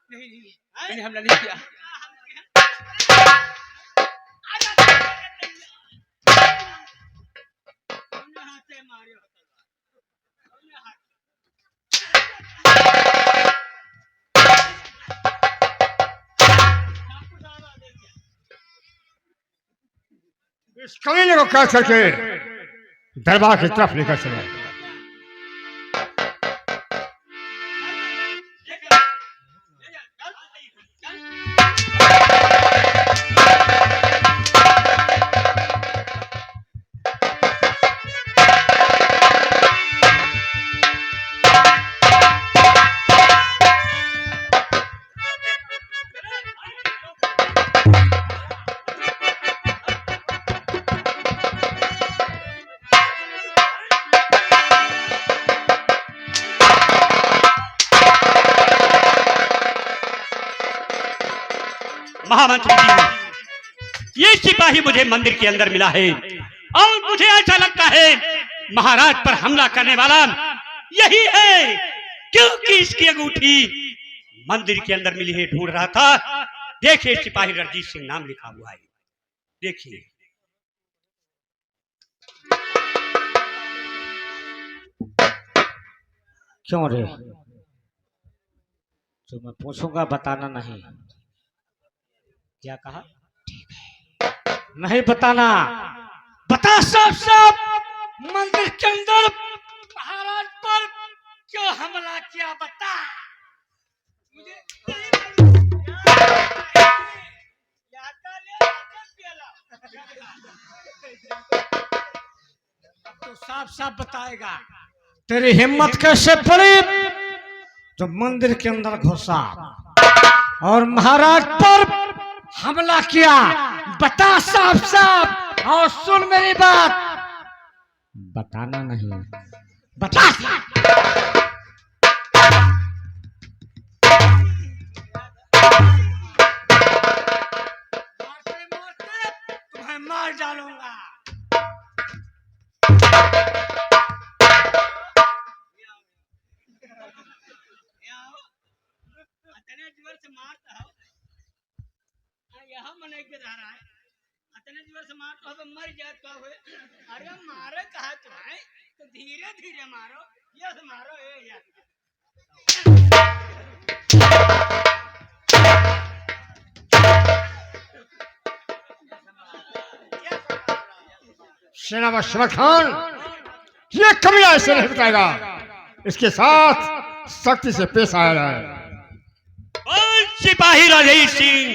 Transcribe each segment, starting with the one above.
नहीं नहीं मैंने हमला नहीं किया। इस कमीने को कैद करके दरबार की तरफ लेकर चलो। महामंत्री जी, ये सिपाही मुझे मंदिर के अंदर मिला है और मुझे ऐसा लगता है महाराज पर हमला करने वाला यही है, क्योंकि इसकी अंगूठी मंदिर के अंदर मिली है। ढूंढ रहा था। देखिए सिपाही रणजीत सिंह नाम लिखा हुआ है, देखिए। क्यों रे? तो मैं पूछूंगा, बताना नहीं। क्या कहा? ठीक है, नहीं बताना। बता साफ साफ, मंदिर के अंदर महाराज पर क्यों हमला किया? बता तो साफ साफ बताएगा। तेरी हिम्मत कैसे पड़ी जो मंदिर के अंदर घुसा और महाराज पर हमला किया? बता साफ साफ और सुन मेरी बात। बताना नहीं, बता। मारते मारते तुम्हें मार डालूंगा। यहाँ मने के रह रहा है, अतने जोर से मारता हो तो मर जाए तो हुए। अरे मारे कहा तो है, तो धीरे धीरे मारो, ये से मारो ये यार। सेनापति शमर खान, ये कभी ऐसे नहीं बताएगा। इसके साथ सख्ती से पेश आया जाए। और सिपाही रणजीत सिंह,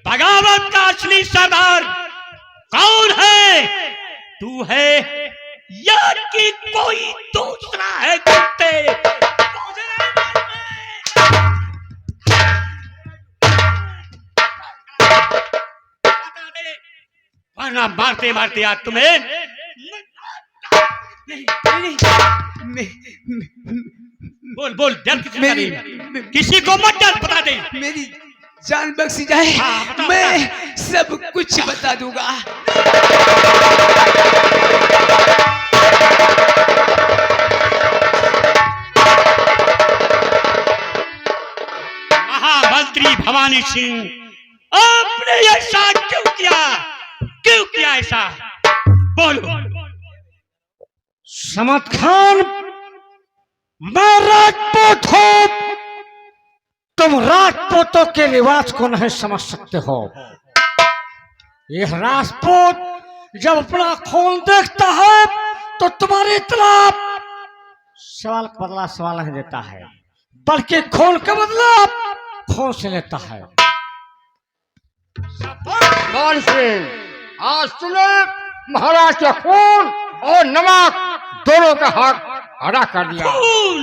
बगावत का असली सरदार कौन है? तू है या कि कोई दूसरा है? कुत्ते वरना मारते मारते आज तुम्हें नहीं, बोल बोल, डर किसी को मत डर, बता दे। मेरी जान बख्शी जाए। हाँ, बता, मैं बता। सब कुछ बता दूंगा। महामंत्री भवानी सिंह, आपने ऐसा क्यों किया? क्यों किया ऐसा? बोलो। समत खान, मैं राजपूत हूं। तुम राजपूतों के रिवाज को नहीं समझ सकते हो। यह राजपूत जब अपना खून देखता है तो तुम्हारी तरफ सवाल का बदला सवाल नहीं देता है, बल्कि खून का बदला खून से लेता है। मान सिंह, आज तुमने महाराज के खून और नमक दोनों का हक अदा कर दिया। खून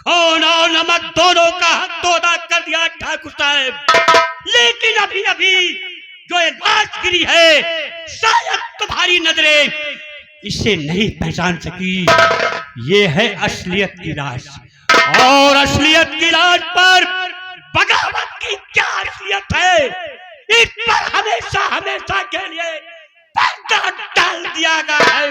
खून और नमक दोनों का हक तो अदा कर दिया ठाकुर साहब, लेकिन अभी अभी जो ये लाश गिरी है, शायद तुम्हारी नजरें इसे नहीं पहचान सकी। ये है असलियत की लाश, और असलियत की लाश पर बगावत की क्या असलियत है, इस पर हमेशा हमेशा के लिए पर्दा डाल दिया गया है।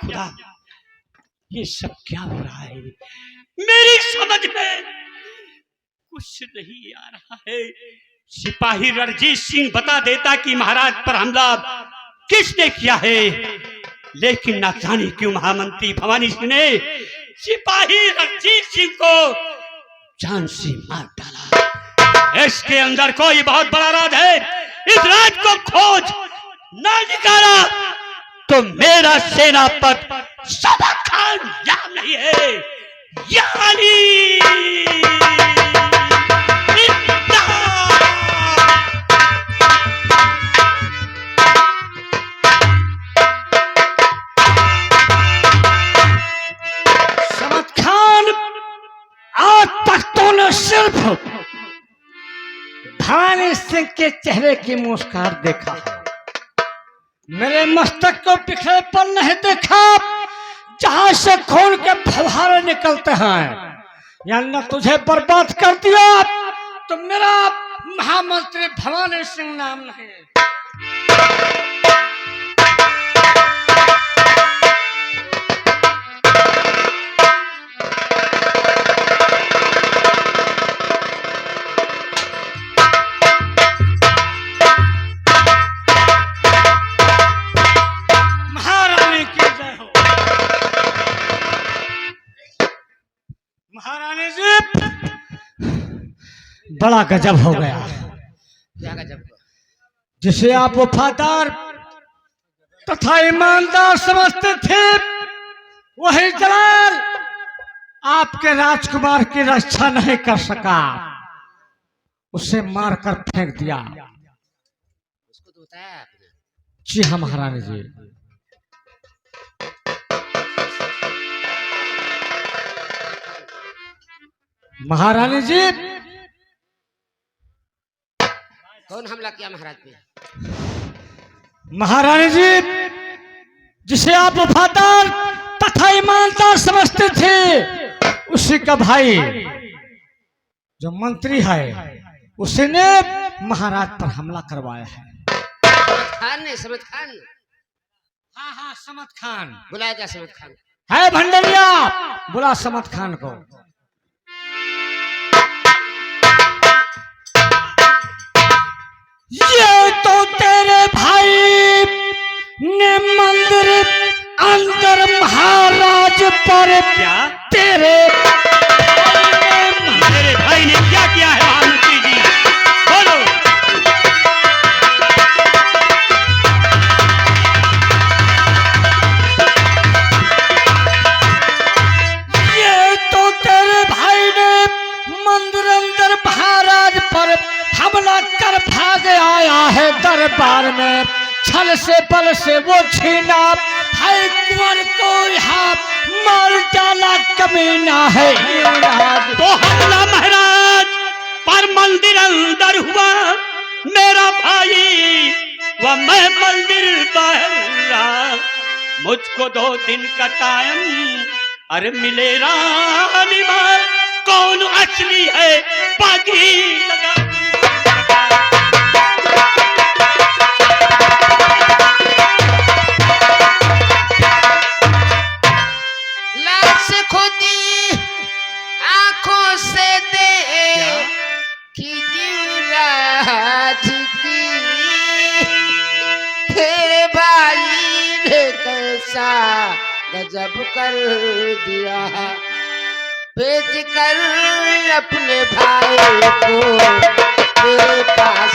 खुदा, ये सब क्या हो रहा है? मेरी समझ में कुछ नहीं आ रहा है। सिपाही रणजीत सिंह बता देता कि महाराज पर हमला किसने किया है, लेकिन ना जाने क्यों महामंत्री भवानी सिंह ने सिपाही रणजीत सिंह को जान से मार डाला। इसके अंदर कोई बहुत बड़ा राज है। इस राज को खोज ना निकाला तो मेरा सेनापति सबक खान यहाँ नहीं है। समद खान, आज तक तूने सिर्फ भवानी सिंह के चेहरे की मुस्कान देखा है, मेरे मस्तक को बिखरे पर नहीं देखा, जहां से खून के फव्वारे निकलते हैं। या न तुझे बर्बाद कर दिया तो मेरा महामंत्री भवानी सिंह नाम नहीं। महारानी जी, बड़ा गजब हो गया। क्या गजब? जिसे आप वफादार तथा ईमानदार समझते थे, वही जलाल आपके राजकुमार की रक्षा नहीं कर सका, उसे मारकर फेंक दिया। उसको तो बताया आपने? जी हाँ महारानी जी। महारानी जी, कौन हमला किया महाराज पे? महारानी जी, जिसे आप वफादार तथा ईमानदार समझते थे, उसी का भाई जो मंत्री है, उसने महाराज पर हमला करवाया है। समद खान ने? समद खान? हाँ हाँ, समद खान। बुलाया जा समद खान। है भंडरिया, बुला समद खान को। ये तो तेरे भाई ने मंदिर अंदर महाराज पर क्या? तेरे मेरे भाई ने क्या किया है महामंत्री जी? बोलो। ये तो तेरे भाई ने मंदिर अंदर महाराज पर हमला कर भाग आया है दरबार में, छल से बल से वो छीना है, कुंवर को यहाँ मार डाला कमीना है। तो हमला महाराज पर मंदिर अंदर हुआ, मेरा भाई व मैं मंदिर बाहर रहा। मुझको 2 दिन का टाइम अरे मिले रानी माँ, कौन असली है बागी लगा। खुदी आंखों से दे कि राज की तेरे भाई ने कैसा गजब कर दिया, भेज कर अपने भाई को तेरे पास।